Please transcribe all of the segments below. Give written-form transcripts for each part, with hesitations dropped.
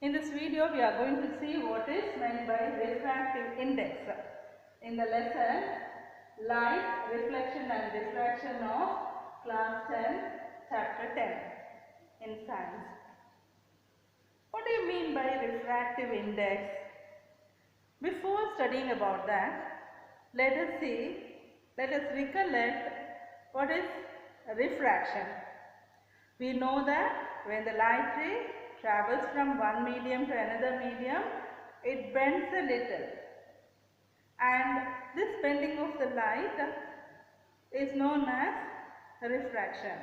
In this video, we are going to see what is meant by refractive index. In the lesson, light, reflection and diffraction of class 10, chapter 10 in science. What do you mean by refractive index? Before studying about that, let us recollect what is refraction. We know that when the light ray travels from one medium to another medium, it bends a little, and this bending of the light is known as refraction.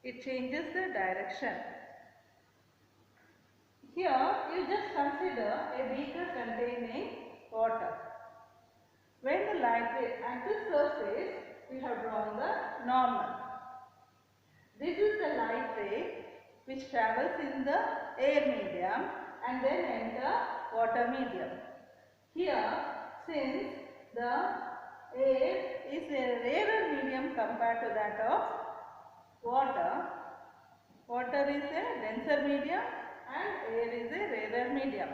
It changes the direction. Here you just consider a beaker containing water. When the light ray at the surface, we have drawn the normal. This is the light ray which travels in the air medium and then enter water medium. Here, since the air is a rarer medium compared to that of water, water is a denser medium and air is a rarer medium.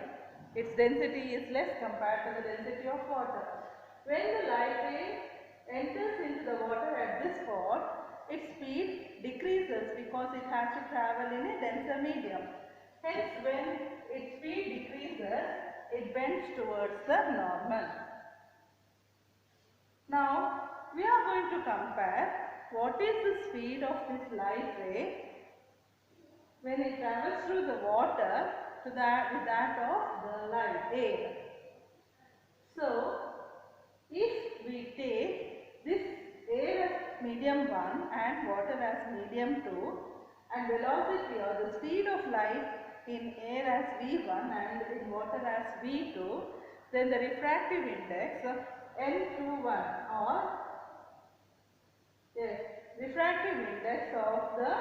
Its density is less compared to the density of water. When the light ray enters into the water at this spot, its speed decreases because it has to travel in a denser medium. Hence, when its speed decreases, it bends towards the normal. Now, we are going to compare what is the speed of this light ray when it travels through the water with that of the light air. So, if we take this air as medium 1 and water as medium 2 and velocity or the speed of light in air as v1 and in water as v2, then the refractive index N21 or refractive index of the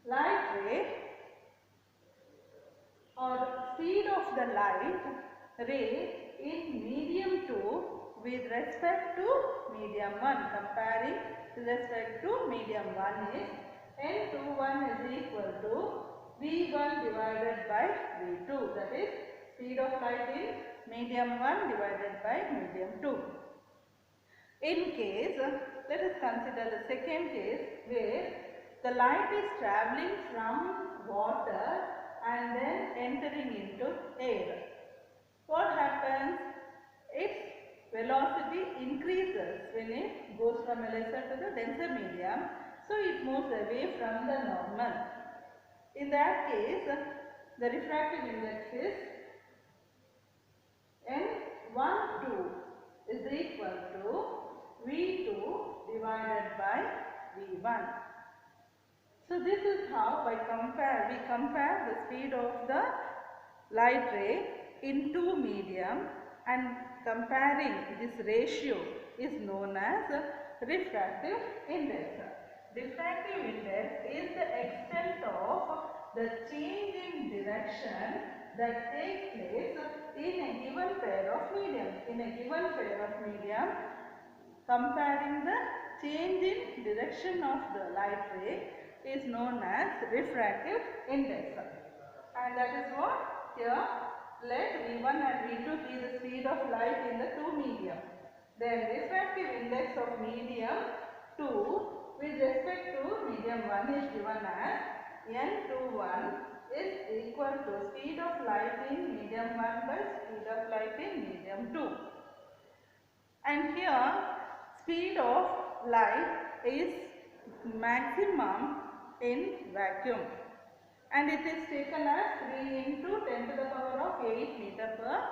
light ray or speed of the light ray in medium 2 with respect to medium 1, comparing with respect to medium 1 is N21 is equal to V1 divided by V2, that is speed of light in medium 1 divided by medium 2. In case, let us consider the second case where the light is travelling from water and then entering into air. What happens? Its velocity increases when it goes from a lesser to the denser medium, so it moves away from the normal. In that case, the refractive index is N12 is equal to V2 divided by V1. So this is how we compare the speed of the light ray in two medium, and comparing this ratio is known as refractive index. Refractive index is the extent of the change in direction that takes place in a given pair of medium. In a given pair of medium, comparing the change in direction of the light ray is known as refractive index. And that is what here, let V1 and V2 be the speed of light in the two medium. Then refractive index of medium 2 with respect to medium 1 is given as N21 is equal to speed of light in medium 1 by speed of light in medium 2. And here speed of light is maximum in vacuum, and it is taken as 3 into 10 to the power of 8 meter per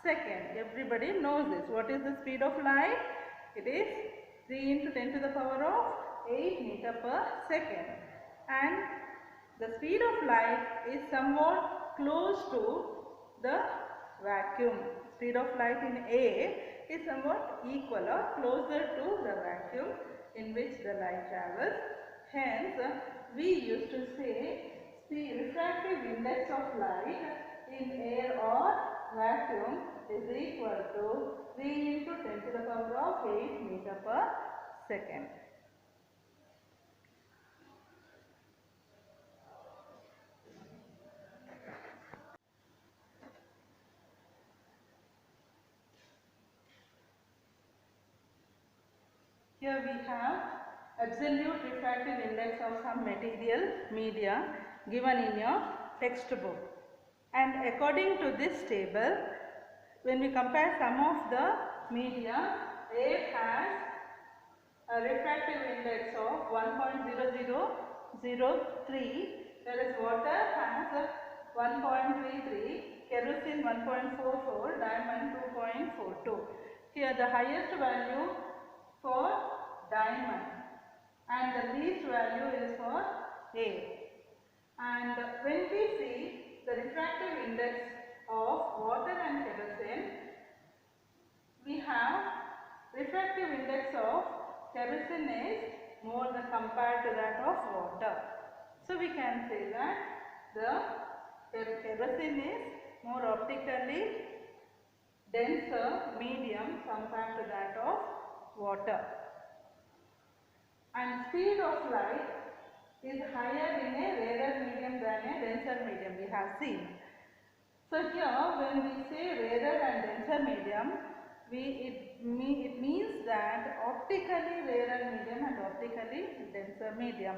second. Everybody knows this. What is the speed of light? It is 3 into 10 to the power of 8 meter per second. And the speed of light is somewhat close to the vacuum. Speed of light in air is somewhat equal or closer to the vacuum in which the light travels. Hence, we used to say the refractive index of light in air or vacuum is equal to 3 into 10 to the power of 8 meter per second. Here we have absolute refractive index of some material media given in your textbook. And according to this table, when we compare some of the media, air has a refractive index of 1.0003, whereas water has a 1.33, kerosene 1.44, diamond 2.42. Here the highest value for diamond and the least value is for air. And when we see the refractive index of water and kerosene, we have refractive index of kerosene is more than compared to that of water. So we can say that the kerosene is more optically denser medium compared to that of water. And speed of light is higher in a rarer medium than a denser medium, we have seen. So here when we say rarer and denser medium, it means that optically rarer medium and optically denser medium.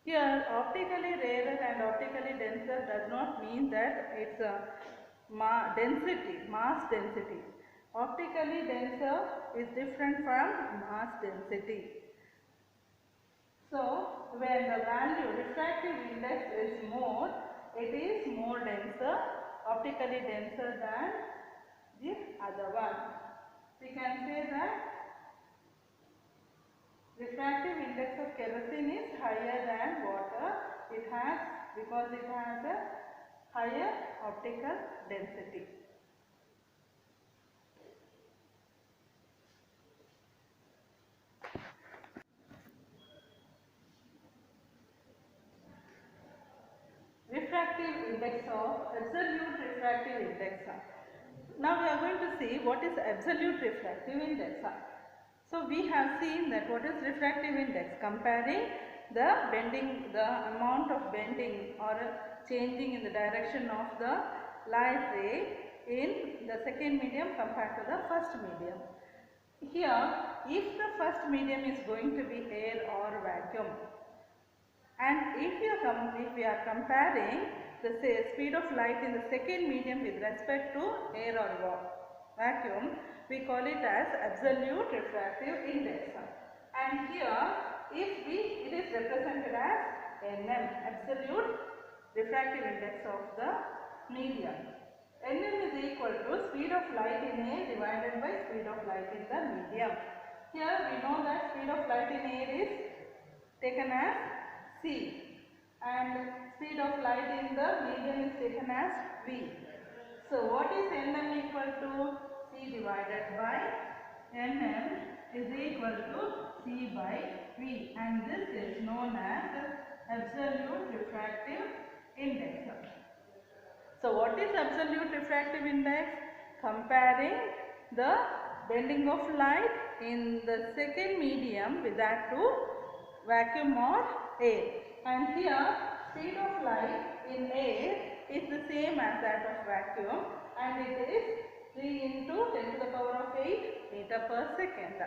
Here optically rarer and optically denser does not mean that it's a mass density. Optically denser is different from mass density. So when the value refractive index is more, it is more denser, optically denser than the other one. We can say that refractive index of kerosene is higher than water. Because it has a higher optical density. Refractive index of absolute refractive index. Now we are going to see what is absolute refractive index. So we have seen that what is refractive index, comparing the amount of bending or changing in the direction of the light ray in the second medium compared to the first medium. Here, if the first medium is going to be air or vacuum, and if we are comparing the speed of light in the second medium with respect to air or vacuum, we call it as absolute refractive index. And here, it is represented as Nm, absolute refractive index of the medium. Nm is equal to speed of light in air divided by speed of light in the medium. Here we know that speed of light in air is taken as c and speed of light in the medium is taken as v. So what is Nm equal to? C divided by Nm is equal to c by v, and this is known as absolute refractive index. So what is absolute refractive index? Comparing the bending of light in the second medium with that to vacuum or air. And here speed of light in air is the same as that of vacuum, and it is 3 into 10 to the power of 8 meter per second.